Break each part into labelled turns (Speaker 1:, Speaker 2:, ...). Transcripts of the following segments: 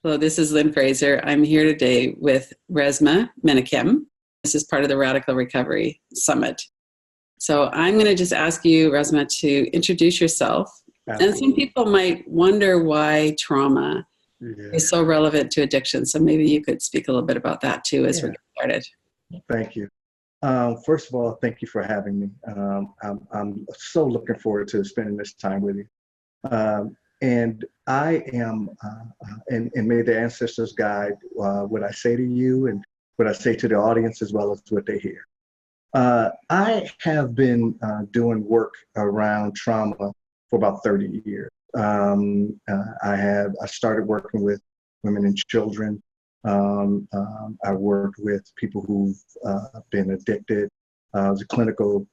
Speaker 1: Hello, this is Lynn Fraser. I'm here today with Resmaa Menakem. This is part of the Radical Recovery Summit. So I'm going to just ask you, Resmaa, to introduce yourself. Absolutely. And some people might wonder why trauma is so relevant to addiction. So maybe you could speak a little bit about that too as we get started.
Speaker 2: Thank you. First of all, thank you for having me. I'm so looking forward to spending this time with you. And I am, and may the ancestors guide what I say to you and what I say to the audience as well as what they hear. I have been doing work around trauma for about 30 years. I started working with women and children. I worked with people who've been addicted. I was a clinical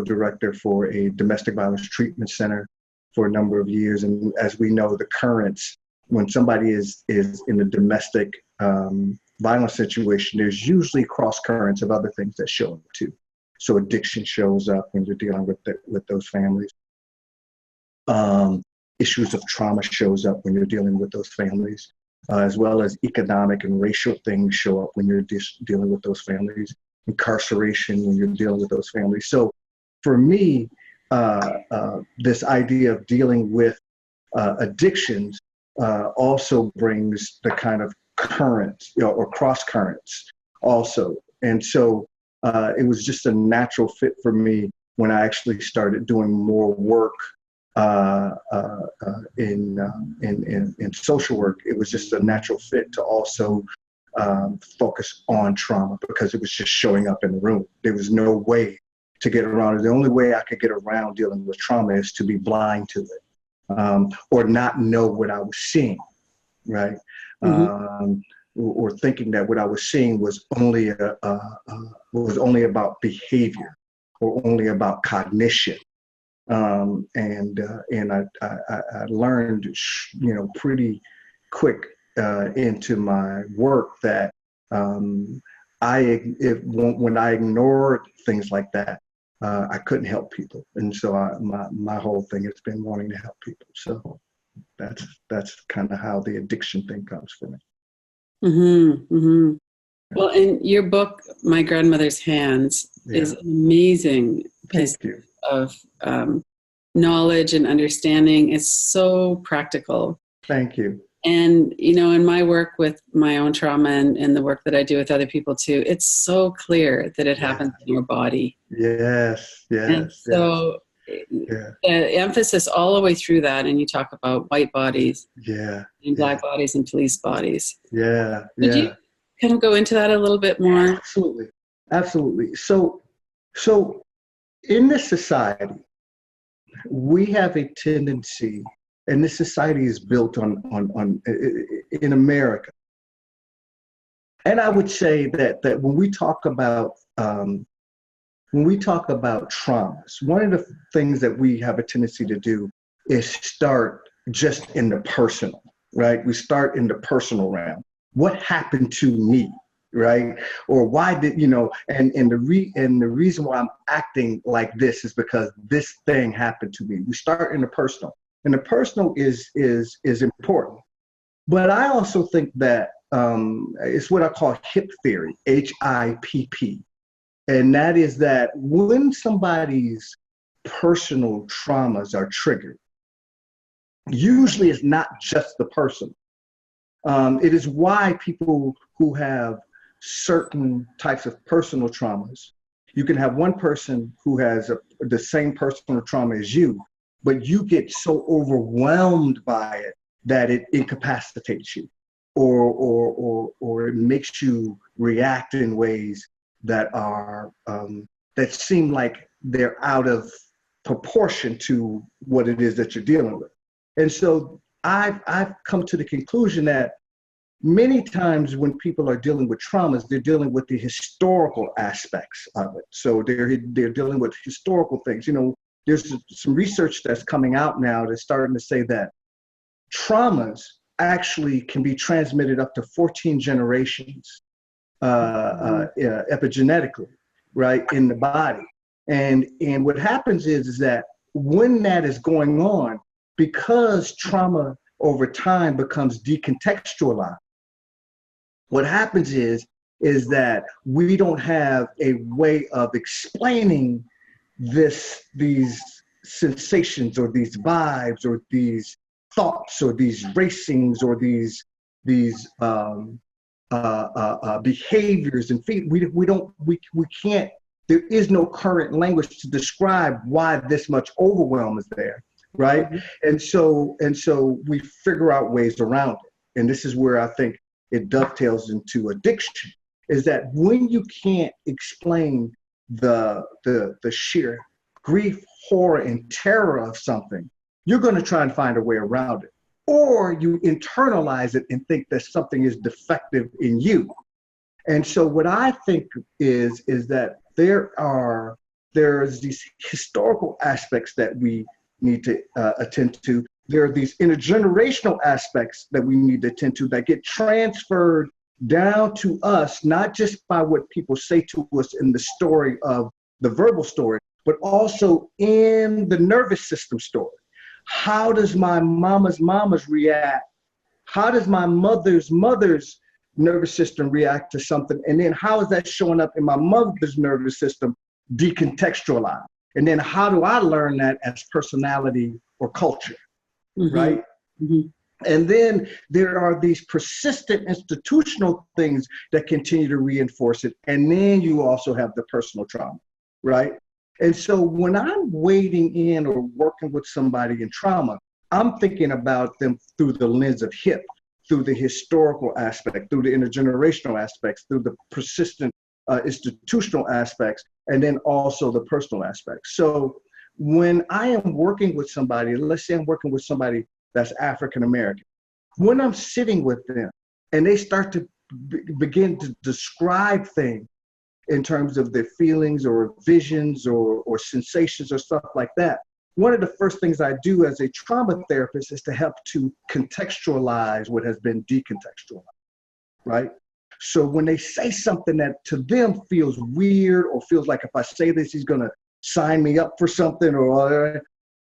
Speaker 2: director for a domestic violence treatment center for a number of years. And as we know, the currents, when somebody is in a domestic violence situation, there's usually cross currents of other things that show up too. So addiction shows up when you're dealing with those families. Issues of trauma shows up when you're dealing with those families, as well as economic and racial things show up when you're dealing with those families. Incarceration when you're dealing with those families. So for me, this idea of dealing with addictions also brings the kind of currents, or cross currents also. And so it was just a natural fit for me when I actually started doing more work in social work. It was just a natural fit to also focus on trauma because it was just showing up in the room. There was no way to get around it. The only way I could get around dealing with trauma is to be blind to it, or not know what I was seeing, right? Mm-hmm. Or thinking that what I was seeing was only about behavior or only about cognition. And I learned, pretty quick into my work that when I ignored things like that, I couldn't help people, and so my whole thing has been wanting to help people. So that's kind of how the addiction thing comes for me.
Speaker 1: Mm-hmm, mm-hmm. Well, in your book, My Grandmother's Hands, is an amazing piece of knowledge and understanding. It's so practical.
Speaker 2: Thank you.
Speaker 1: And, in my work with my own trauma and the work that I do with other people too, it's so clear that it happens in your body.
Speaker 2: Yes.
Speaker 1: And so the emphasis all the way through that, and you talk about white bodies and black bodies and police bodies. Could you kind of go into that a little bit more?
Speaker 2: Absolutely. So in this society, we have a tendency, and this society is built on in America. And I would say that when we talk about traumas, one of the things that we have a tendency to do is start just in the personal, right? We start in the personal realm. What happened to me, right? Or why did, and the reason why I'm acting like this is because this thing happened to me. We start in the personal, and the personal is important. But I also think that it's what I call HIPP theory, HIPP. And that is that when somebody's personal traumas are triggered, usually it's not just the person. It is why people who have certain types of personal traumas, you can have one person who has the same personal trauma as you, but you get so overwhelmed by it that it incapacitates you, or it makes you react in ways that are that seem like they're out of proportion to what it is that you're dealing with. And so I've come to the conclusion that many times when people are dealing with traumas, they're dealing with the historical aspects of it. So they're dealing with historical things. There's some research that's coming out now that's starting to say that traumas actually can be transmitted up to 14 generations epigenetically, right, in the body. And what happens is that when that is going on, because trauma over time becomes decontextualized. What happens is that we don't have a way of explaining these sensations or these vibes or these thoughts or these racings or these behaviors and we can't. There is no current language to describe why this much overwhelm is there, right? And so we figure out ways around it. And this is where I think it dovetails into addiction, is that when you can't explain the sheer grief, horror, and terror of something, you're going to try and find a way around it. Or you internalize it and think that something is defective in you. And so what I think is that there's these historical aspects that we need to attend to. There are these intergenerational aspects that we need to attend to that get transferred down to us, not just by what people say to us in the story of the verbal story, but also in the nervous system story. How does my mama's react? How does my mother's nervous system react to something? And then how is that showing up in my mother's nervous system decontextualized? And then how do I learn that as personality or culture, right? And then there are these persistent institutional things that continue to reinforce it. And then you also have the personal trauma, right? And so when I'm wading in or working with somebody in trauma, I'm thinking about them through the lens of HIPP, through the historical aspect, through the intergenerational aspects, through the persistent institutional aspects, and then also the personal aspects. So when I am working with somebody, let's say I'm working with somebody that's African American, when I'm sitting with them and they start to begin to describe things in terms of their feelings or visions or sensations or stuff like that, one of the first things I do as a trauma therapist is to help to contextualize what has been decontextualized, right? So when they say something that to them feels weird or feels like if I say this, he's gonna sign me up for something, or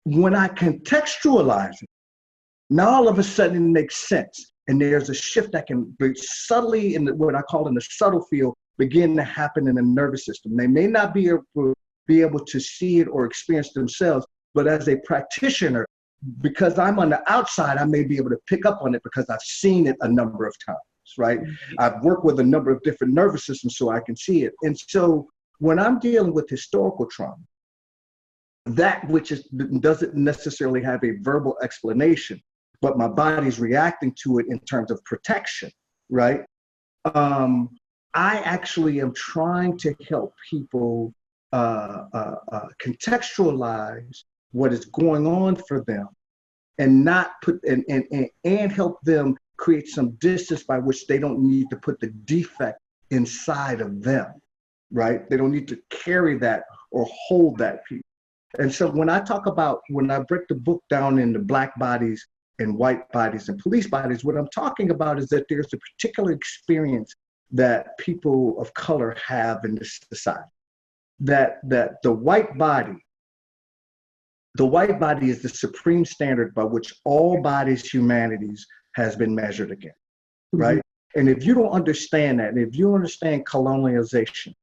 Speaker 2: when I contextualize it, now all of a sudden it makes sense. And there's a shift that can be subtly in what I call in the subtle field begin to happen in the nervous system. They may not be able to see it or experience themselves, but as a practitioner, because I'm on the outside, I may be able to pick up on it because I've seen it a number of times, right? I've worked with a number of different nervous systems so I can see it. And so when I'm dealing with historical trauma, that which doesn't necessarily have a verbal explanation, but my body's reacting to it in terms of protection, right? I actually am trying to help people contextualize what is going on for them, and not put and help them create some distance by which they don't need to put the defect inside of them, right? They don't need to carry that or hold that piece. And so when I break the book down into Black bodies and white bodies and police bodies, what I'm talking about is that there's a particular experience that people of color have in this society. That the white body is the supreme standard by which all bodies, humanities has been measured against, right? And if you don't understand that, and if you don't understand colonization,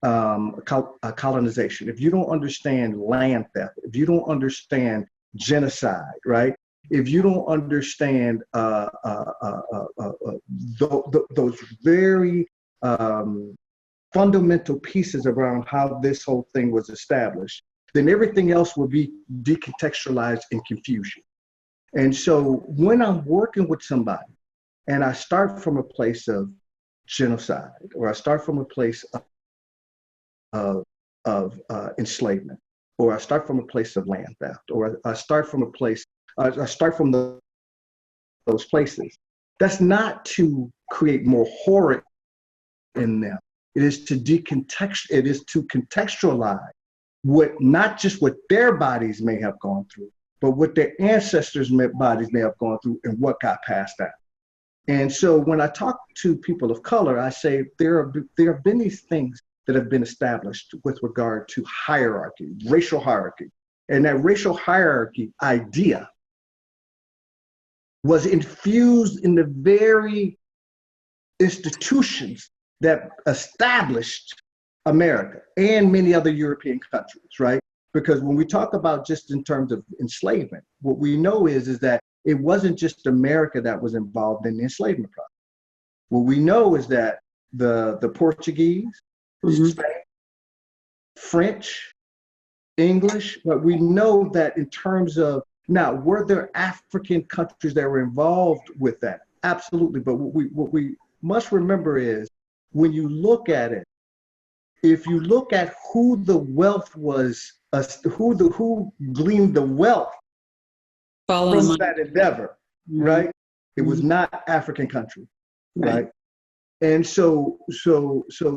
Speaker 2: if you don't understand land theft, if you don't understand genocide, right? If you don't understand those very fundamental pieces around how this whole thing was established, then everything else will be decontextualized in confusion. And so when I'm working with somebody and I start from a place of genocide, or I start from a place of enslavement, or I start from a place of land theft, or I start from a place, those places, that's not to create more horror in them. It is to contextualize not just what their bodies may have gone through, but what their ancestors' bodies may have gone through and what got passed down. And so when I talk to people of color, I say there have been these things that have been established with regard to hierarchy, racial hierarchy. And that racial hierarchy idea was infused in the very institutions that established America and many other European countries, right? Because when we talk about just in terms of enslavement, what we know is that it wasn't just America that was involved in the enslavement process. What we know is that the Portuguese, Spanish, French, English, but we know that in terms of, now, were there African countries that were involved with that? Absolutely. But what we must remember is, when you look at it, if you look at who the wealth was, who gleaned the wealth from that endeavor, right? It was not African country, right? And so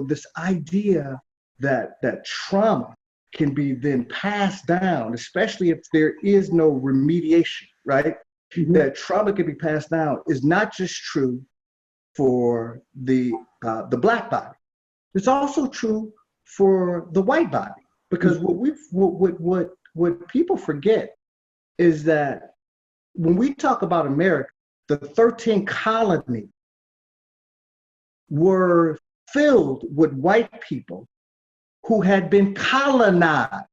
Speaker 2: this idea that trauma can be then passed down, especially if there is no remediation, right? That trauma can be passed down is not just true for the Black body. It's also true for the white body, because what people forget is that when we talk about America, the 13 colonies were filled with white people who had been colonized,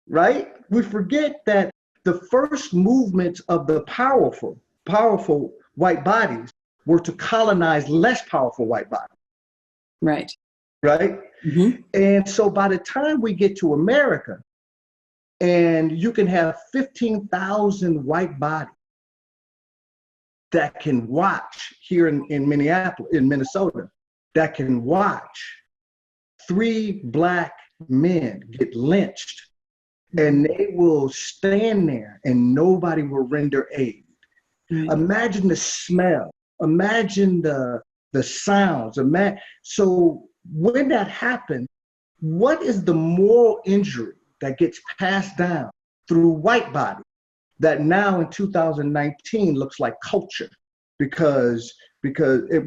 Speaker 2: right? We forget that the first movements of the powerful white bodies were to colonize less powerful white bodies.
Speaker 1: Right.
Speaker 2: Right? And so by the time we get to America, and you can have 15,000 white bodies that can watch here in Minneapolis, in Minnesota, that can watch 3 Black men get lynched, and they will stand there and nobody will render aid. Imagine the smell, imagine the sounds. So when that happens, what is the moral injury that gets passed down through white body that now in 2019 looks like culture? Because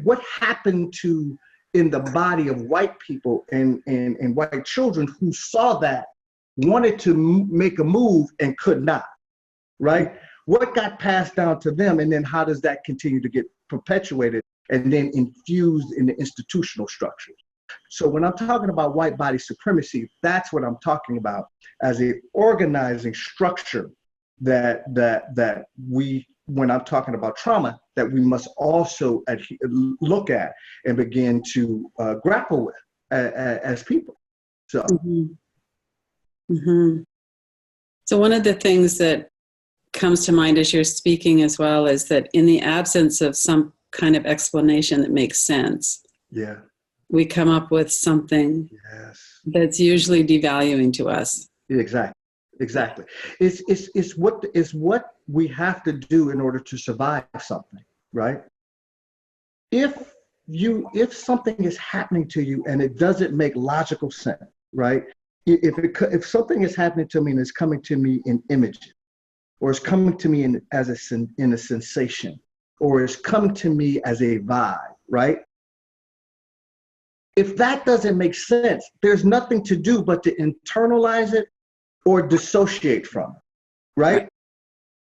Speaker 2: what happened in the body of white people and white children who saw that, wanted to make a move and could not, right? What got passed down to them, and then how does that continue to get perpetuated and then infused in the institutional structures? So when I'm talking about white body supremacy, that's what I'm talking about as an organizing structure that we, when I'm talking about trauma, that we must also look at and begin to grapple with as people. So.
Speaker 1: So one of the things that comes to mind as you're speaking as well is that in the absence of some kind of explanation that makes sense, we come up with something that's usually devaluing to us.
Speaker 2: Exactly. It's what we have to do in order to survive something, right? If something is happening to you and it doesn't make logical sense, right? If something is happening to me and it's coming to me in images, or it's coming to me in a sensation, or it's coming to me as a vibe, right? If that doesn't make sense, there's nothing to do but to internalize it or dissociate from it, right?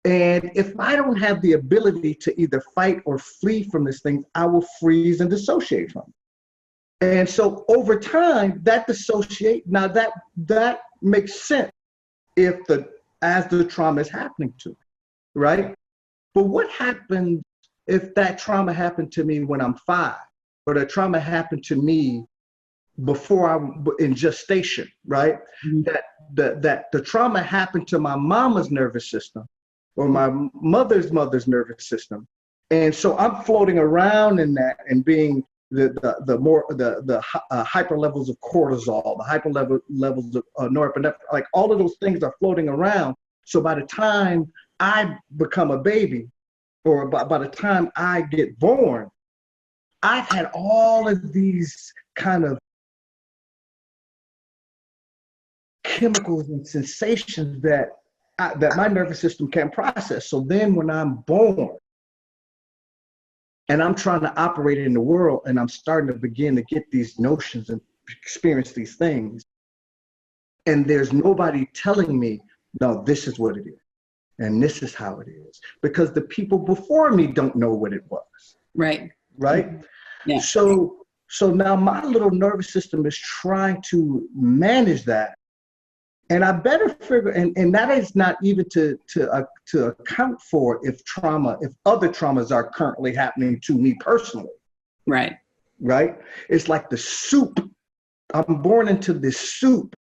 Speaker 2: And if I don't have the ability to either fight or flee from this thing, I will freeze and dissociate from it. And so over time, that makes sense as the trauma is happening to me, right? But what happens if that trauma happened to me when I'm 5, or the trauma happened to me before I'm in gestation, right? That the trauma happened to my mama's nervous system or my mother's nervous system. And so I'm floating around in that and being the hyper levels of cortisol, the hyper levels of norepinephrine, like all of those things are floating around. So by the time I become a baby, or by the time I get born, I've had all of these kind of chemicals and sensations that my nervous system can't process. So then when I'm born, and I'm trying to operate in the world, and I'm starting to begin to get these notions and experience these things, and there's nobody telling me, no, this is what it is. And this is how it is. Because the people before me don't know what it was.
Speaker 1: Right.
Speaker 2: Right?
Speaker 1: Yeah.
Speaker 2: So now my little nervous system is trying to manage that. And I better figure, and that is not even to account for if other traumas are currently happening to me personally.
Speaker 1: Right.
Speaker 2: Right? It's like the soup. I'm born into this soup,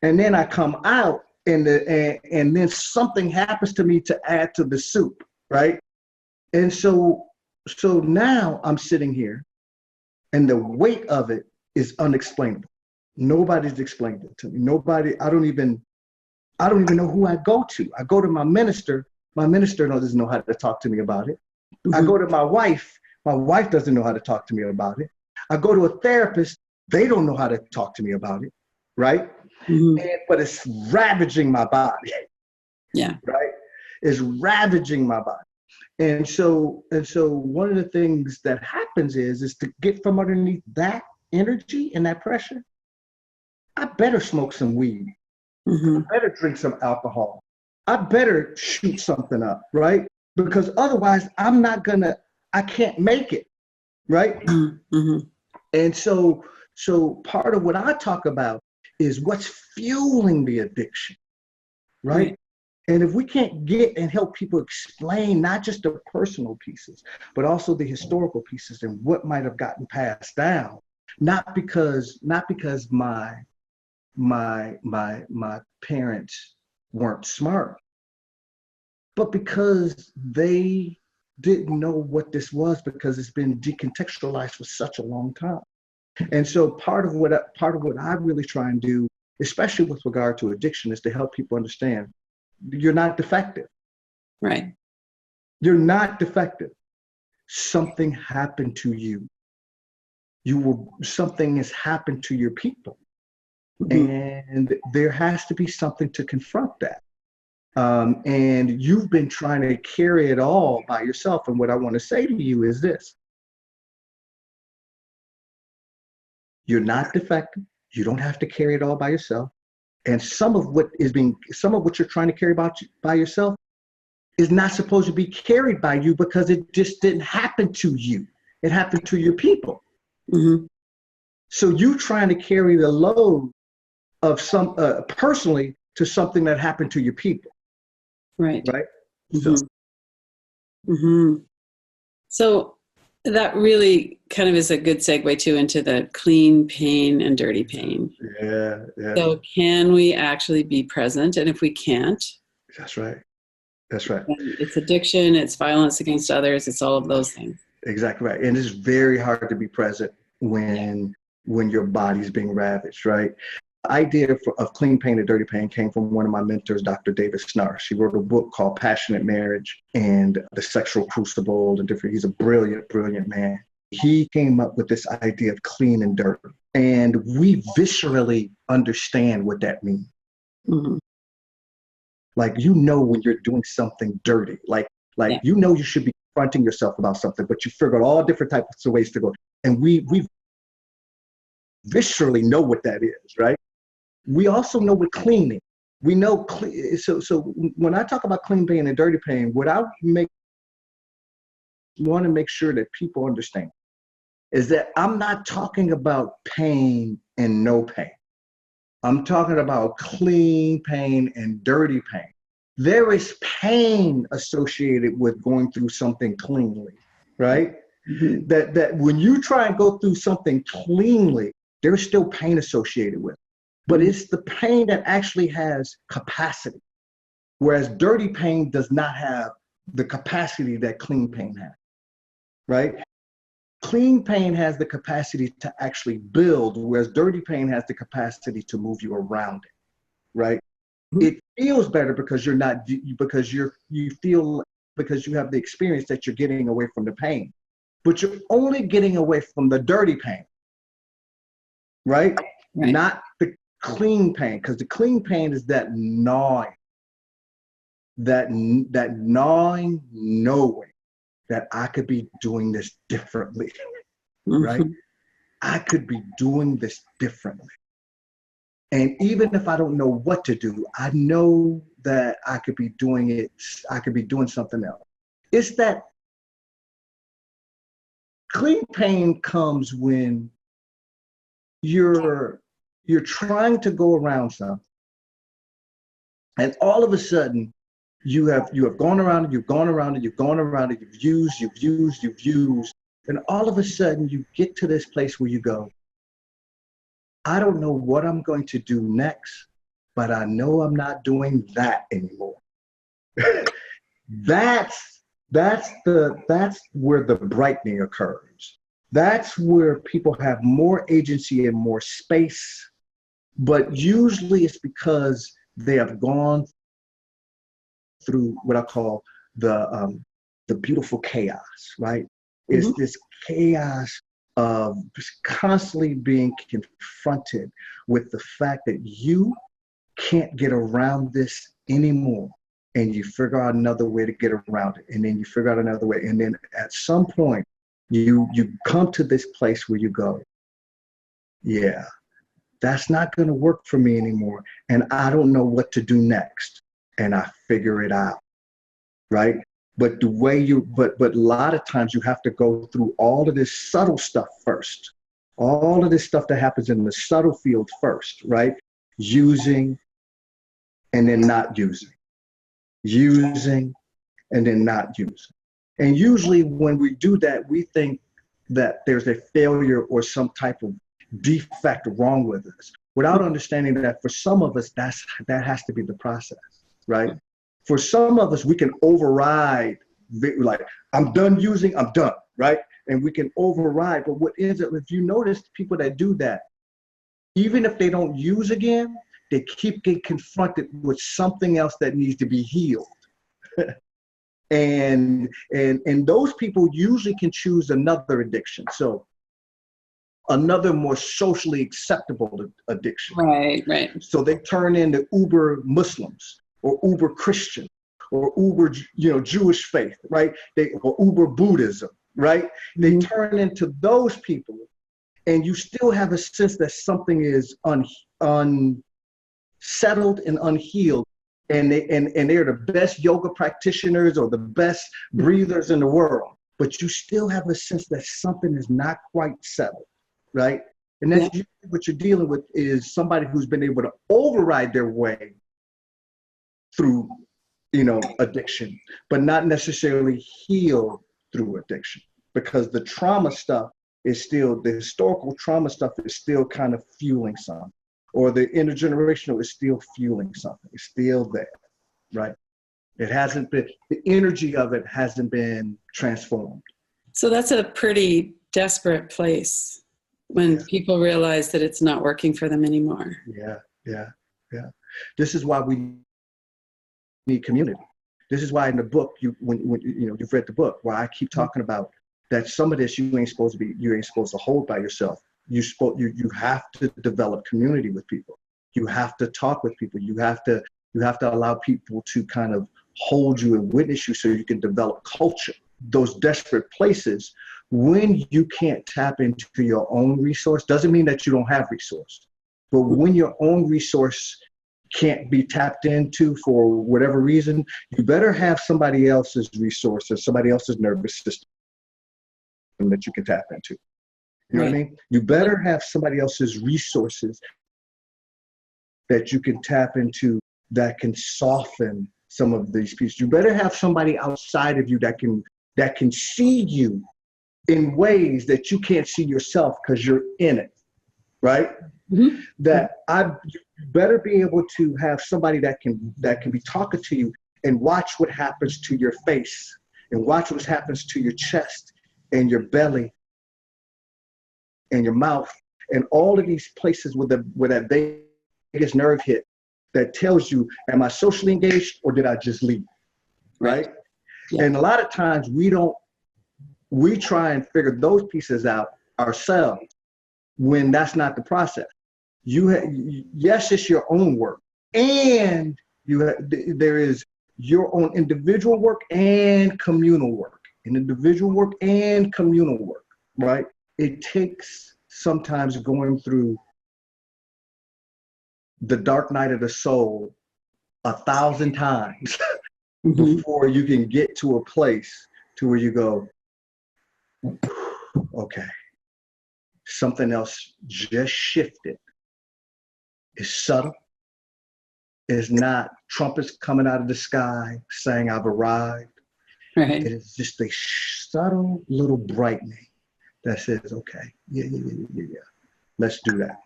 Speaker 2: and then I come out, and then something happens to me to add to the soup, right? And so now I'm sitting here, and the weight of it is unexplainable. Nobody's explained it to me. Nobody. I don't even know who I go to. I go to my minister. My minister doesn't know how to talk to me about it. I go to my wife. My wife doesn't know how to talk to me about it. I go to a therapist. They don't know how to talk to me about it, right? But it's ravaging my body.
Speaker 1: Yeah.
Speaker 2: Right? It's ravaging my body. And so one of the things that happens is to get from underneath that energy and that pressure, I better smoke some weed. I better drink some alcohol. I better shoot something up, right? Because otherwise I can't make it, right? And so part of what I talk about is what's fueling the addiction, right? And if we can't get and help people explain not just the personal pieces, but also the historical pieces and what might have gotten passed down, not because my parents weren't smart, but because they didn't know what this was, because it's been decontextualized for such a long time. And so part of what I really try and do, especially with regard to addiction, is to help people understand you're not defective.
Speaker 1: Right.
Speaker 2: You're not defective. Something happened to you. Something has happened to your people. And there has to be something to confront that. And you've been trying to carry it all by yourself. And what I want to say to you is this. You're not defective. You don't have to carry it all by yourself. And some of what you're trying to carry by yourself is not supposed to be carried by you because it just didn't happen to you. It happened to your people. So you trying to carry the load of some personally to something that happened to your people. Right.
Speaker 1: So that really kind of is a good segue too into the clean pain and dirty pain.
Speaker 2: Yeah.
Speaker 1: So can we actually be present? And if we can't,
Speaker 2: that's right.
Speaker 1: It's addiction, it's violence against others, it's all of those things.
Speaker 2: Exactly right. And it's very hard to be present when your body's being ravaged, right? The idea of clean pain and dirty pain came from one of my mentors, Dr. David Snarr. She wrote a book called Passionate Marriage and the Sexual Crucible and different. He's a brilliant, brilliant man. He came up with this idea of clean and dirty. And we viscerally understand what that means. Like, when you're doing something dirty, you should be confronting yourself about something, but you figure out all different types of ways to go. And we viscerally know what that is, right? We also know what cleaning. We know, so when I talk about clean pain and dirty pain, what I want to make sure that people understand is that I'm not talking about pain and no pain. I'm talking about clean pain and dirty pain. There is pain associated with going through something cleanly, right? That when you try and go through something cleanly, there's still pain associated with it. But it's the pain that actually has capacity, whereas dirty pain does not have the capacity that clean pain has, right? Clean pain has the capacity to actually build, whereas dirty pain has the capacity to move you around it, right? It feels better because you have the experience that you're getting away from the pain, but you're only getting away from the dirty pain, right? Not the clean pain, because the clean pain is that gnawing, that gnawing knowing that I could be doing this differently, right? I could be doing this differently. And even if I don't know what to do, I know that I could be doing it. I could be doing something else. It's that clean pain comes when you're trying to go around something, and all of a sudden you have gone around it, you've gone around it, you've gone around it, you've used, and all of a sudden you get to this place where you go, I don't know what I'm going to do next, but I know I'm not doing that anymore. that's where the brightening occurs. That's where people have more agency and more space, but usually it's because they have gone through what I call the beautiful chaos, right? It's this chaos of just constantly being confronted with the fact that you can't get around this anymore. And you figure out another way to get around it. And then you figure out another way. And then at some point, you come to this place where you go, yeah, that's not going to work for me anymore. And I don't know what to do next. And I figure it out, right? But but a lot of times you have to go through all of this subtle stuff first. All of this stuff that happens in the subtle field first, right? Using and then not using. Using and then not using. And usually when we do that, we think that there's a failure or some type of defect wrong with us, without understanding that for some of us, that has to be the process, right? For some of us, we can override, like, I'm done using, I'm done, right? And we can override, but what is it, if you notice people that do that, even if they don't use again, they keep getting confronted with something else that needs to be healed. and those people usually can choose another addiction. So another more socially acceptable addiction.
Speaker 1: Right.
Speaker 2: So they turn into uber Muslims or uber Christian or uber, Jewish faith, right? Or uber Buddhism, right? They turn into those people, and you still have a sense that something is unsettled and unhealed. And they're the best yoga practitioners or the best breathers in the world, but you still have a sense that something is not quite settled, right? And that's usually what you're dealing with, is somebody who's been able to override their way through, addiction, but not necessarily heal through addiction, because the trauma stuff is still, the historical trauma stuff is still kind of fueling something, or the intergenerational is still fueling something. It's still there, right? It hasn't been, the energy of it hasn't been transformed.
Speaker 1: So that's a pretty desperate place when people realize that it's not working for them anymore.
Speaker 2: Yeah. This is why we need community. This is why in the book, when you've read the book, where I keep talking about that some of this you ain't supposed to hold by yourself. You have to develop community with people. You have to talk with people. You have to allow people to kind of hold you and witness you, so you can develop culture. Those desperate places, when you can't tap into your own resource, doesn't mean that you don't have resource. But when your own resource can't be tapped into for whatever reason, you better have somebody else's resource or somebody else's nervous system that you can tap into. You know what I mean? You better have somebody else's resources that you can tap into that can soften some of these pieces. You better have somebody outside of you that can see you in ways that you can't see yourself because you're in it, right? You better be able to have somebody that can be talking to you and watch what happens to your face and watch what happens to your chest and your belly and your mouth and all of these places where that vagus nerve hit that tells you, am I socially engaged or did I just leave, right? And a lot of times we try and figure those pieces out ourselves when that's not the process. Yes, it's your own work, and there is your own individual work and communal work, right? It takes sometimes going through the dark night of the soul 1,000 times
Speaker 1: Mm-hmm.
Speaker 2: before you can get to a place to where you go, okay, something else just shifted. It's subtle. It's not trumpets coming out of the sky saying I've arrived.
Speaker 1: Right.
Speaker 2: It is just a subtle little brightening that says, okay, yeah. Let's do that,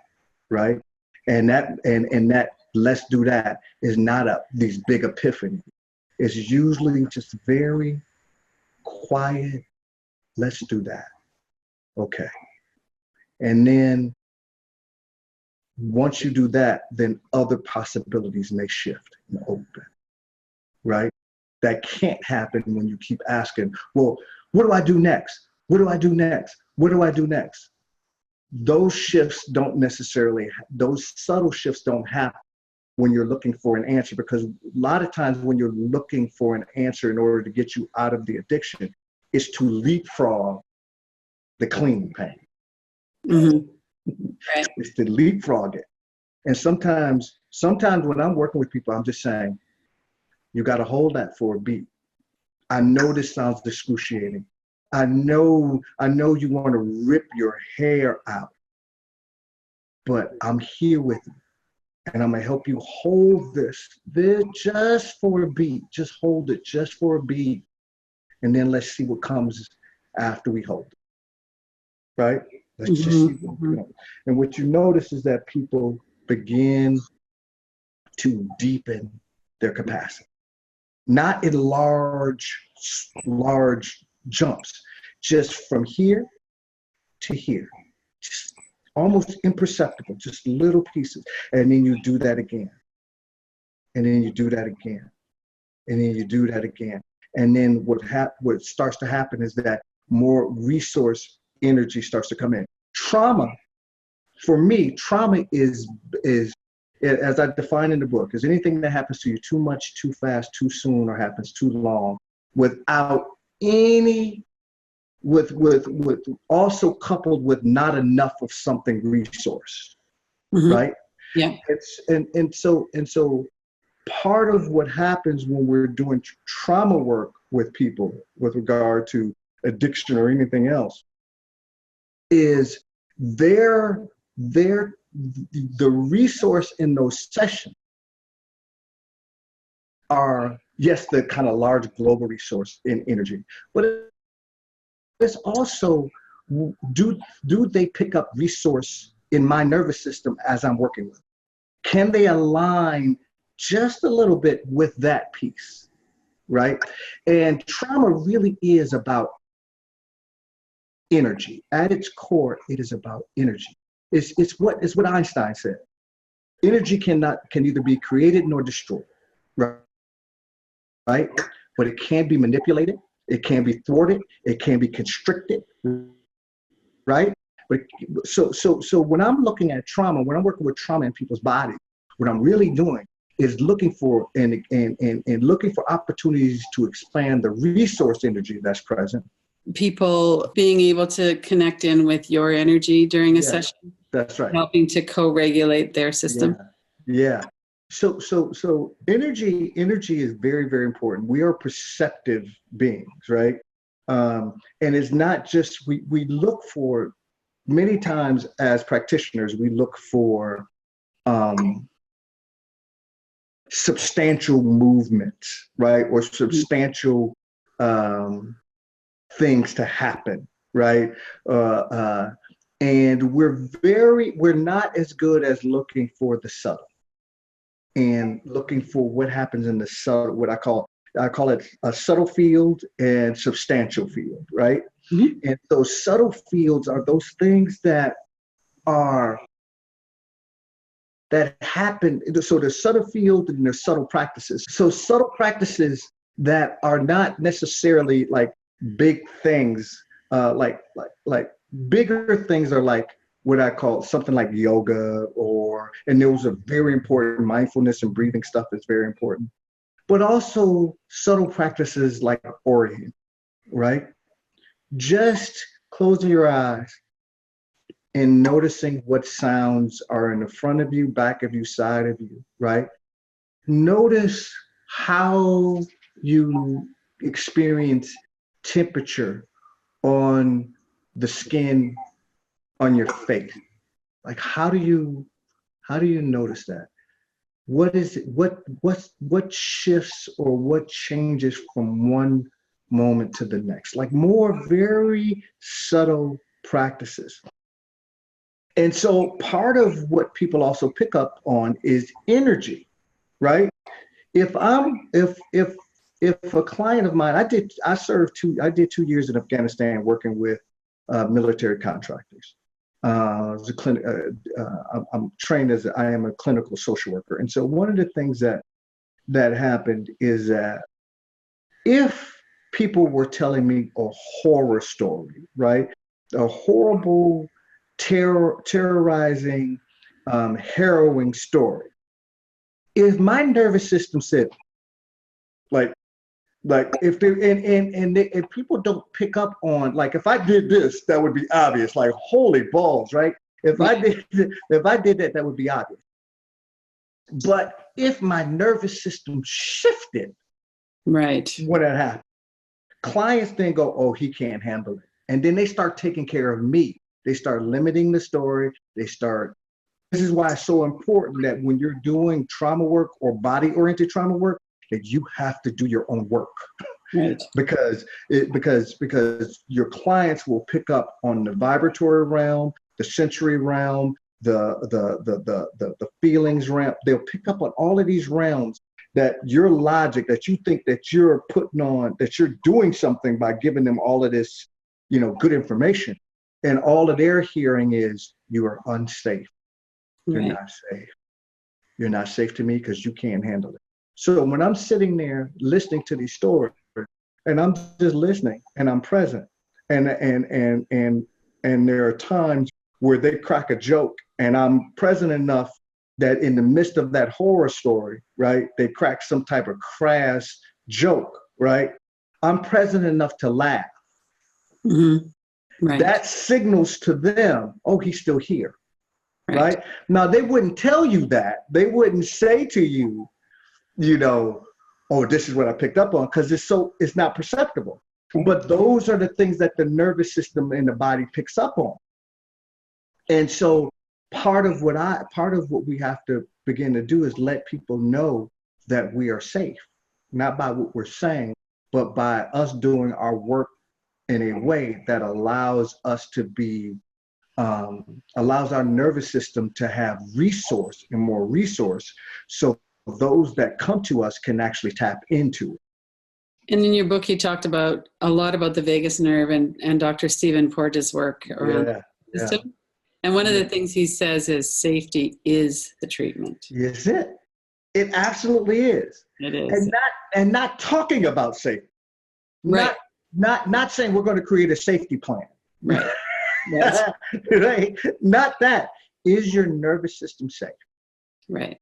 Speaker 2: right? And that let's do that is not these big epiphanies. It's usually just very quiet. Let's do that. Okay. And then once you do that, then other possibilities may shift and open, right? That can't happen when you keep asking, well, what do I do next? What do I do next? What do I do next? Those shifts don't necessarily, those subtle shifts don't happen when you're looking for an answer, because a lot of times when you're looking for an answer in order to get you out of the addiction, is to leapfrog the cleaning pain.
Speaker 1: Mm-hmm. Right.
Speaker 2: It's to leapfrog it. And sometimes when I'm working with people, I'm just saying, you got to hold that for a beat. I know this sounds excruciating. I know you want to rip your hair out, but I'm here with you. And I'm going to help you hold this just for a beat. Just hold it just for a beat. And then let's see what comes after we hold it. Right? Let's just see what comes. And what you notice is that people begin to deepen their capacity. Not in large jumps, just from here to here. Just almost imperceptible, just little pieces. And then you do that again. And then you do that again. And then you do that again. And then what starts to happen is that more resource energy starts to come in. Trauma, for me, trauma is as I define in the book, is anything that happens to you too much, too fast, too soon, or happens too long, without any, with also coupled with not enough of something resource, right?
Speaker 1: Yeah.
Speaker 2: And so part of what happens when we're doing trauma work with people with regard to addiction or anything else is the resource in those sessions are, yes, the kind of large global resource in energy, but it's also, do they pick up resource in my nervous system as I'm working with? Can they align just a little bit with that piece, right? And trauma really is about energy. At its core, it is about energy. It's what Einstein said. Energy can either be created nor destroyed, right? But it can be manipulated, it can be thwarted, it can be constricted, right? But so when I'm looking at trauma, when I'm working with trauma in people's bodies, what I'm really doing is looking for and looking for opportunities to expand the resource energy that's present. People
Speaker 1: being able to connect in with your energy during a session.
Speaker 2: That's right.
Speaker 1: Helping to co-regulate their system.
Speaker 2: Yeah. So energy is very, very important. We are perceptive beings, right? And it's not just, we look for, many times as practitioners, we look for substantial movement, right? Or substantial things to happen, right? And we're not as good as looking for the subtle and looking for what happens in the subtle, what I call it a subtle field and substantial field, right? Mm-hmm. And those subtle fields are those things that happen. So there's subtle field and there's subtle practices. So subtle practices that are not necessarily like big things, like bigger things are like what I call something like yoga, and those are very important. Mindfulness and breathing stuff is very important, but also subtle practices like orienting, right? Just closing your eyes and noticing what sounds are in the front of you, back of you, side of you, right? Notice how you experience temperature on the skin on your face. Like, how do you notice that? What is it, what shifts or what changes from one moment to the next? Like, more very subtle practices. And so part of what people also pick up on is energy, right? If a client of mine, I did 2 years in Afghanistan working with military contractors. As a I'm trained as I am a clinical social worker, and so one of the things that happened is that if people were telling me a horror story, right, a horrible, terrorizing, harrowing story, if my nervous system said, like if they and people don't pick up on, like, if I did this, that would be obvious, like, holy balls, right? If I did that, that would be obvious. But if my nervous system shifted,
Speaker 1: right,
Speaker 2: when it happened, clients then go, oh, he can't handle it. And then they start taking care of me. They start limiting the story. This is why it's so important that when you're doing trauma work or body-oriented trauma work, that you have to do your own work,
Speaker 1: right,
Speaker 2: because your clients will pick up on the vibratory realm, the sensory realm, the feelings realm. They'll pick up on all of these realms that your logic, that you think that you're putting on, that you're doing something by giving them all of this, good information, and all of their hearing is, you are unsafe. You're
Speaker 1: right.
Speaker 2: not safe. You're not safe to me because you can't handle it. So when I'm sitting there listening to these stories, and I'm just listening, and I'm present, and there are times where they crack a joke, and I'm present enough that in the midst of that horror story, right, they crack some type of crass joke, right? I'm present enough to laugh.
Speaker 1: Mm-hmm. Right.
Speaker 2: That signals to them, oh, he's still here, right? Now, they wouldn't tell you that. They wouldn't say to you, oh, this is what I picked up on, because it's not perceptible. But those are the things that the nervous system in the body picks up on. And so part of what we have to begin to do is let people know that we are safe, not by what we're saying, but by us doing our work in a way that allows us to be, allows our nervous system to have resource and more resource, so those that come to us can actually tap into it.
Speaker 1: And in your book, you talked a lot about the vagus nerve and Dr. Stephen Porges' work around the system. Yeah. And one of the things he says is safety is the treatment.
Speaker 2: Yes, it absolutely is.
Speaker 1: It is.
Speaker 2: And not talking about safety.
Speaker 1: Right.
Speaker 2: Not saying we're going to create a safety plan.
Speaker 1: Right. Yes.
Speaker 2: Right. Not that. Is your nervous system safe?
Speaker 1: Right.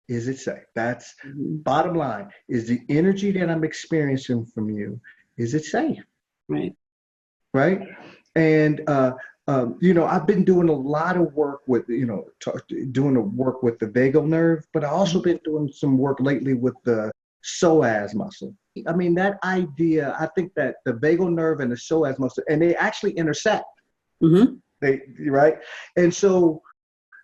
Speaker 2: Is it safe? That's bottom line. Is the energy that I'm experiencing from you, is it safe?
Speaker 1: Right.
Speaker 2: Right. And, I've been doing a lot of work with, doing the work with the vagal nerve, but I also been doing some work lately with the psoas muscle. I mean, that idea, I think that the vagal nerve and the psoas muscle, and they actually intersect. Mm-hmm. Right. And so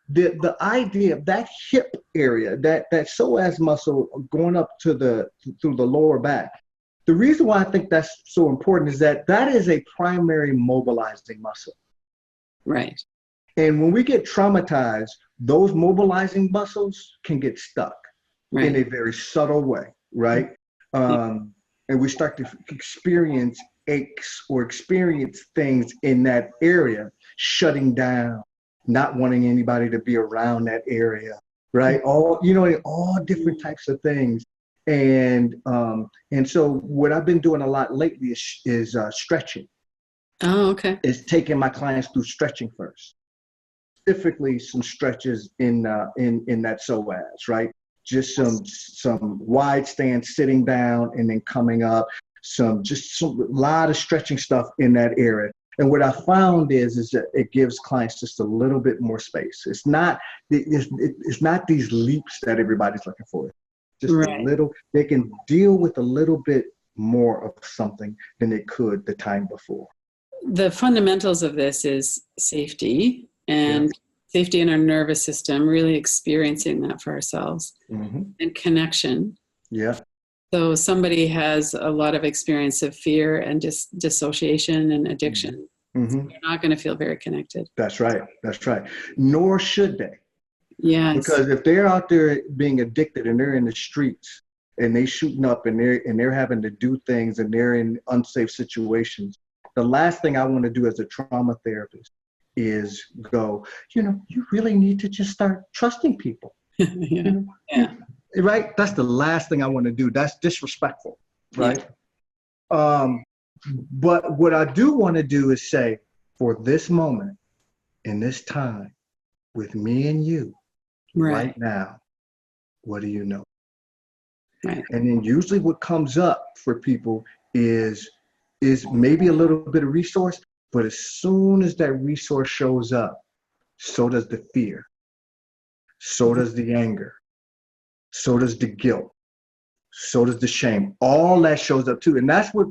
Speaker 2: the idea of that hip area, that psoas muscle going up through the lower back, the reason why I think that's so important is that is a primary mobilizing muscle.
Speaker 1: Right.
Speaker 2: And when we get traumatized, those mobilizing muscles can get stuck in a very subtle way, right? And we start to experience aches or experience things in that area, shutting down, not wanting anybody to be around that area, right? All different types of things. And so what I've been doing a lot lately is stretching.
Speaker 1: Oh, okay.
Speaker 2: Is taking my clients through stretching first. Specifically, some stretches in that psoas, right? Just some wide stance, sitting down and then coming up. A lot of stretching stuff in that area. And what I found is that it gives clients just a little bit more space. It's not these leaps that everybody's looking for. Just a little, they can deal with a little bit more of something than they could the time before.
Speaker 1: The fundamentals of this is safety and safety in our nervous system, really experiencing that for ourselves, and connection.
Speaker 2: Yeah.
Speaker 1: So somebody has a lot of experience of fear and dissociation and addiction. So they're not going to feel very connected.
Speaker 2: That's right. That's right. Nor should they.
Speaker 1: Yes.
Speaker 2: Because if they're out there being addicted and they're in the streets and they shooting up and they're having to do things and they're in unsafe situations, the last thing I want to do as a trauma therapist is go, you really need to just start trusting people. Right? That's the last thing I want to do. That's disrespectful, right? But what I do want to do is say, for this moment, in this time, with me and you, right now, what do you know? Right. And then usually what comes up for people is maybe a little bit of resource, but as soon as that resource shows up, so does the fear, so does the anger, so does the guilt, so does the shame. All that shows up too. And that's what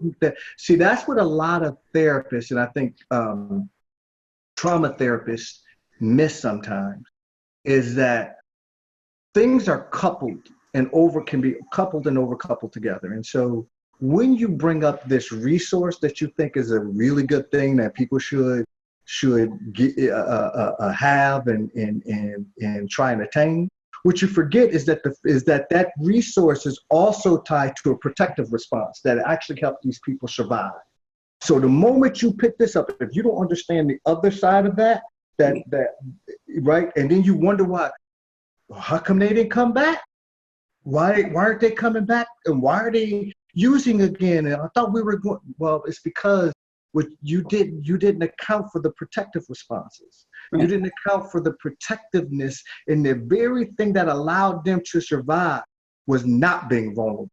Speaker 2: a lot of therapists, and I think trauma therapists miss sometimes, is that things are coupled and can be coupled and overcoupled together. And so when you bring up this resource that you think is a really good thing that people should have and try and attain, what you forget is that resource is also tied to a protective response that actually helps these people survive. So the moment you pick this up, if you don't understand the other side of that right, and then you wonder why, well, how come they didn't come back? Why aren't they coming back? And why are they using again? And I thought we were going. Well, it's because what you didn't account for the protective responses. Right. You didn't account for the protectiveness, and the very thing that allowed them to survive was not being vulnerable.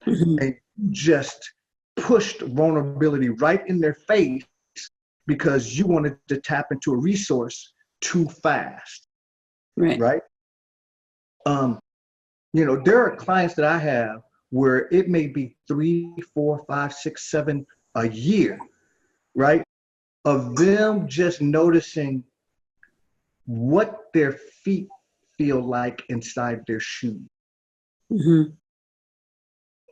Speaker 2: And you just pushed vulnerability right in their face because you wanted to tap into a resource too fast. Right? There are clients that I have where it may be 3, 4, 5, 6, 7 a year, right? Of them just noticing what their feet feel like inside their shoes.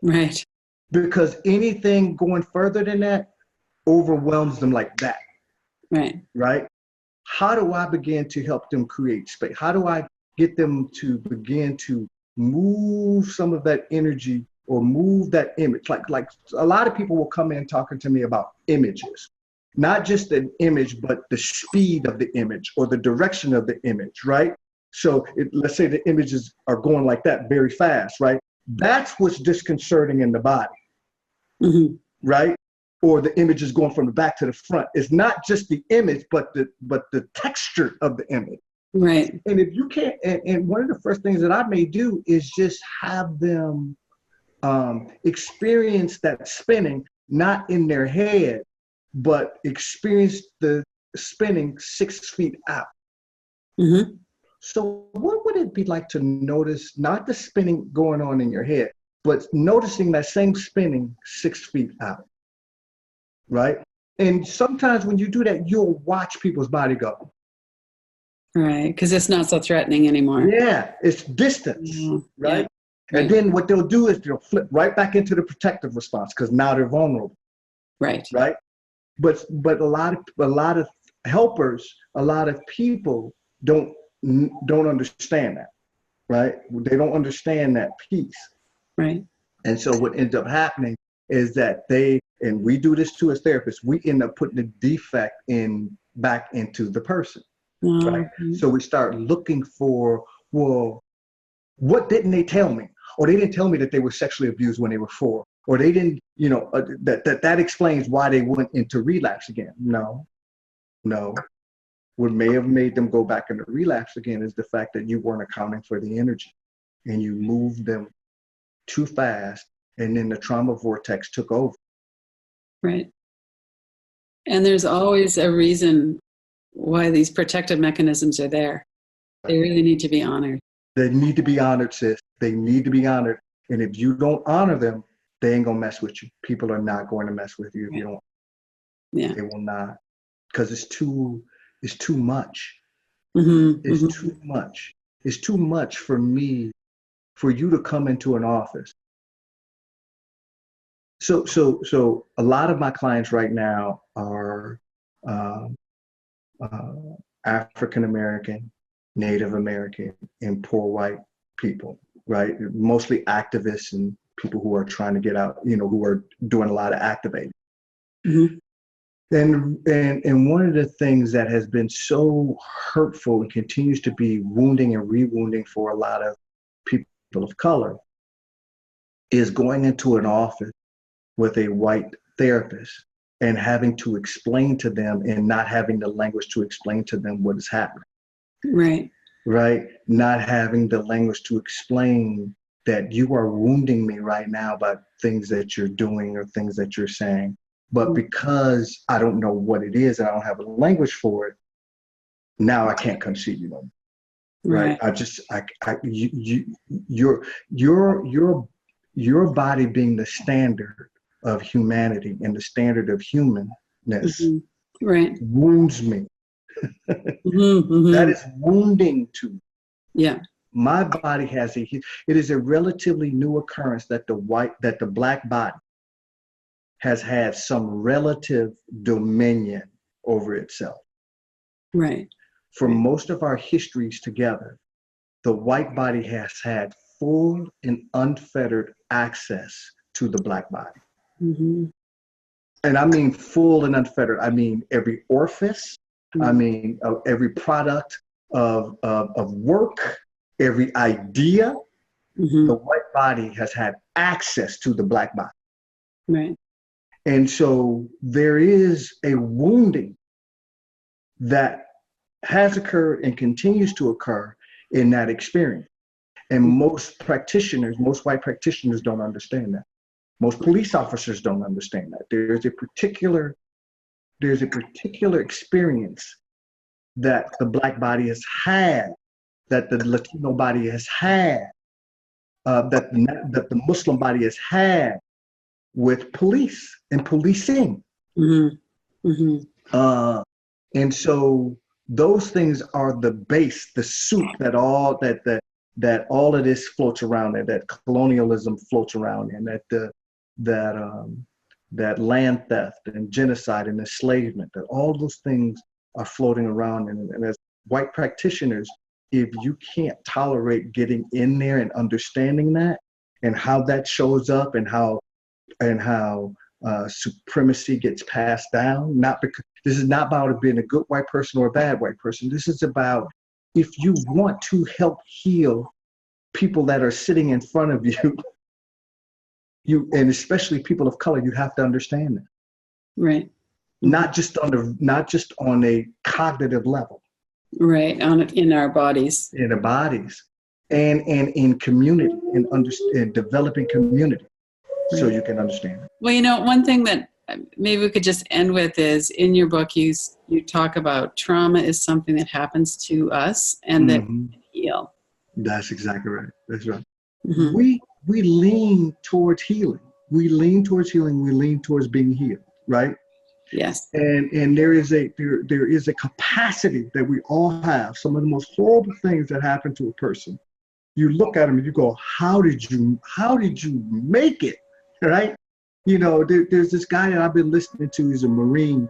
Speaker 1: Right.
Speaker 2: Because anything going further than that overwhelms them like that. Right? How do I begin to help them create space? How do I get them to begin to move some of that energy or move that image? Like a lot of people will come in talking to me about images, not just an image, but the speed of the image or the direction of the image, right? So let's say the images are going like that very fast, right? That's what's disconcerting in the body, right? Or the image is going from the back to the front. It's not just the image, but the texture of the image.
Speaker 1: Right.
Speaker 2: And if you can't, and one of the first things that I may do is just have them experience that spinning, not in their head, but experience the spinning 6 feet out. So what would it be like to notice not the spinning going on in your head, but noticing that same spinning 6 feet out, right? And sometimes when you do that, you'll watch people's body go.
Speaker 1: Right, because it's not so threatening anymore.
Speaker 2: Yeah, it's distance, right? Yeah. And then what they'll do is they'll flip right back into the protective response because now they're vulnerable. Right. But a lot of helpers, a lot of people don't understand that, right? They don't understand that piece. Right. And so what ends up happening is that and we do this too as therapists, we end up putting the defect back into the person. Right. So we start looking for, well, what didn't they tell me? Or they didn't tell me that they were sexually abused when they were 4. Or they didn't, that explains why they went into relapse again. No. What may have made them go back into relapse again is the fact that you weren't accounting for the energy and you moved them too fast, and then the trauma vortex took over. Right.
Speaker 1: And there's always a reason why these protective mechanisms are there. They really need to be honored.
Speaker 2: They need to be honored, sis. They need to be honored. And if you don't honor them, they ain't gonna mess with you. People are not going to mess with you if you don't.
Speaker 1: Yeah.
Speaker 2: They will not, because it's too much.
Speaker 1: Mm-hmm.
Speaker 2: It's
Speaker 1: Mm-hmm.
Speaker 2: too much. It's too much for me, for you to come into an office. So a lot of my clients right now are uh, African American, Native American, and poor white people, right? Mostly activists and people who are trying to get out, who are doing a lot of activating.
Speaker 1: Mm-hmm.
Speaker 2: And one of the things that has been so hurtful and continues to be wounding and rewounding for a lot of people of color is going into an office with a white therapist and having to explain to them and not having the language to explain to them what is happening.
Speaker 1: Right.
Speaker 2: Right? Not having the language to explain that you are wounding me right now by things that you're doing or things that you're saying. But because I don't know what it is and I don't have a language for it, now I can't come see you no more. Right? Your body being the standard of humanity and the standard of humanness
Speaker 1: mm-hmm. Right.
Speaker 2: wounds me.
Speaker 1: Mm-hmm. Mm-hmm.
Speaker 2: That is wounding to me.
Speaker 1: Yeah.
Speaker 2: My body it is a relatively new occurrence that the black body has had some relative dominion over itself.
Speaker 1: Right.
Speaker 2: For most of our histories together, the white body has had full and unfettered access to the black body.
Speaker 1: Mm-hmm.
Speaker 2: And I mean full and unfettered. I mean every orifice. Mm-hmm. I mean every product of work, every idea. Mm-hmm. The white body has had access to the black body.
Speaker 1: Right.
Speaker 2: And so there is a wounding that has occurred and continues to occur in that experience. And most white practitioners don't understand that. Most police officers don't understand that. There's a particular experience that the black body has had, that the Latino body has had, that the Muslim body has had with police and policing. Mm-hmm. Mm-hmm. And so those things are the base, the soup that all of this floats around in, that colonialism floats around in, that land theft and genocide and enslavement, that all those things are floating around. And as white practitioners, if you can't tolerate getting in there and understanding that and how that shows up and how supremacy gets passed down, this is not about being a good white person or a bad white person. This is about, if you want to help heal people that are sitting in front of you, and especially people of color, you have to understand that.
Speaker 1: Right.
Speaker 2: Not just on a cognitive level.
Speaker 1: Right. In our bodies.
Speaker 2: In our bodies, and in community, and developing community, so you can understand it.
Speaker 1: Well, one thing that maybe we could just end with is, in your book, you talk about trauma is something that happens to us and that we can heal.
Speaker 2: That's exactly right. That's right.
Speaker 1: Mm-hmm.
Speaker 2: We lean towards healing. We lean towards healing. We lean towards being healed, right?
Speaker 1: Yes.
Speaker 2: And there is a capacity that we all have. Some of the most horrible things that happen to a person, you look at them and you go, how did you make it? Right? There's this guy that I've been listening to. He's a Marine.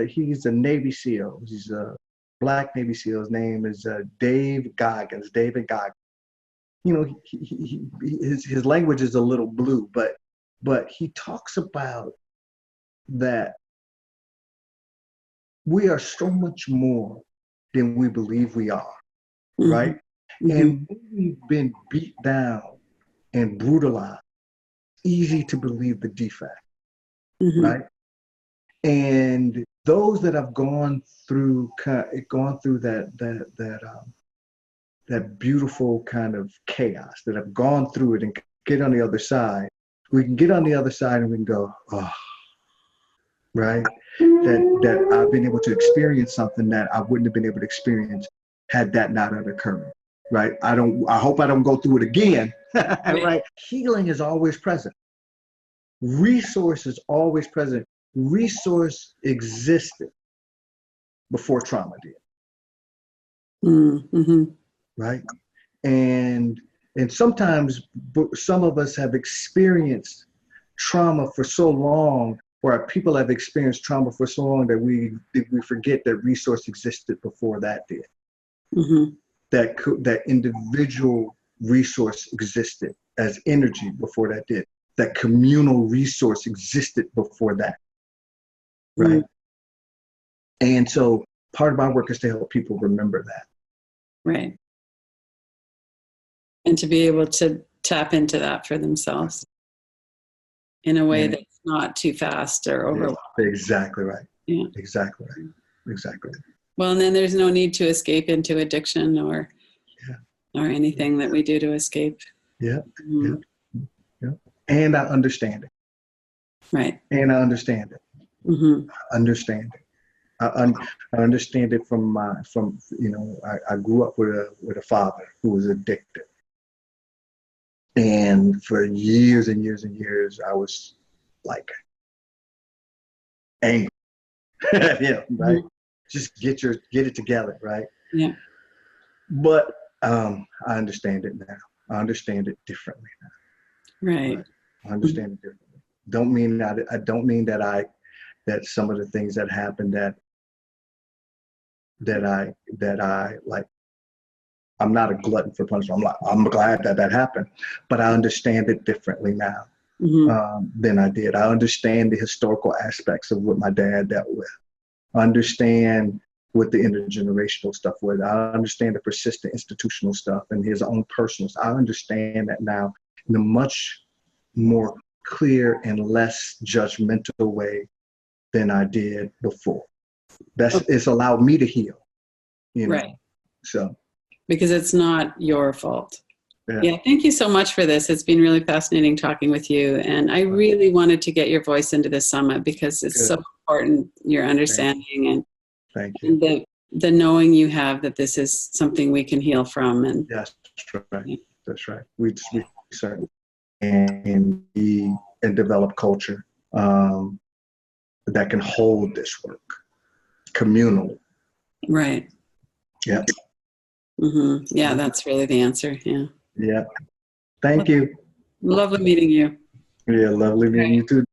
Speaker 2: He's a Navy SEAL. He's a Black Navy SEAL. His name is David Goggins. His language is a little blue, but he talks about that we are so much more than we believe we are, mm-hmm. right? Mm-hmm. And when we've been beat down and brutalized, easy to believe the defect, mm-hmm. right? And those that have gone through that beautiful kind of chaos, that have gone through it and get on the other side, we can get on the other side and we can go, oh, right? That I've been able to experience something that I wouldn't have been able to experience had that not have occurred, right? I hope I don't go through it again, right? Healing is always present. Resource is always present. Resource existed before trauma did,
Speaker 1: Mm-hmm.
Speaker 2: right? And sometimes some of us have experienced trauma for so long, or people have experienced trauma for so long that we forget that resource existed before that did.
Speaker 1: Mm-hmm.
Speaker 2: That individual resource existed as energy before that did. That communal resource existed before that, right? And so part of my work is to help people remember that.
Speaker 1: Right. And to be able to tap into that for themselves in a way that's not too fast or overwhelming.
Speaker 2: Exactly right.
Speaker 1: Yeah.
Speaker 2: Exactly right. Exactly.
Speaker 1: Well, and then there's no need to escape into addiction or anything that we do to escape.
Speaker 2: Yeah. Yeah. Yeah. And I understand it.
Speaker 1: Right.
Speaker 2: And I understand it.
Speaker 1: Mm-hmm.
Speaker 2: I understand it. I understand it from I grew up with a father who was addicted. And for years and years and years, I was like angry. Yeah, right. Just get it together, right?
Speaker 1: Yeah.
Speaker 2: But I understand it now. I understand it differently now.
Speaker 1: Right.
Speaker 2: I understand it differently. I don't mean that some of the things that happened that I like. I'm not a glutton for punishment. I'm glad that happened, but I understand it differently now than I did. I understand the historical aspects of what my dad dealt with. I understand what the intergenerational stuff was. I understand the persistent institutional stuff and his own personal stuff. I understand that now in a much more clear and less judgmental way than I did before. It's allowed me to heal,
Speaker 1: Right.
Speaker 2: So.
Speaker 1: Because it's not your fault. Yeah, thank you so much for this. It's been really fascinating talking with you. And I really wanted to get your voice into this summit because it's so important, your understanding
Speaker 2: Thank you.
Speaker 1: and the knowing you have that this is something we can heal from. And
Speaker 2: yes, that's right. Yeah. That's right. We certainly and develop culture that can hold this work communally.
Speaker 1: Right.
Speaker 2: Yeah.
Speaker 1: Mm-hmm. Yeah, that's really the answer. Yeah.
Speaker 2: Yeah. Thank you.
Speaker 1: Lovely meeting you.
Speaker 2: Yeah, lovely meeting you too.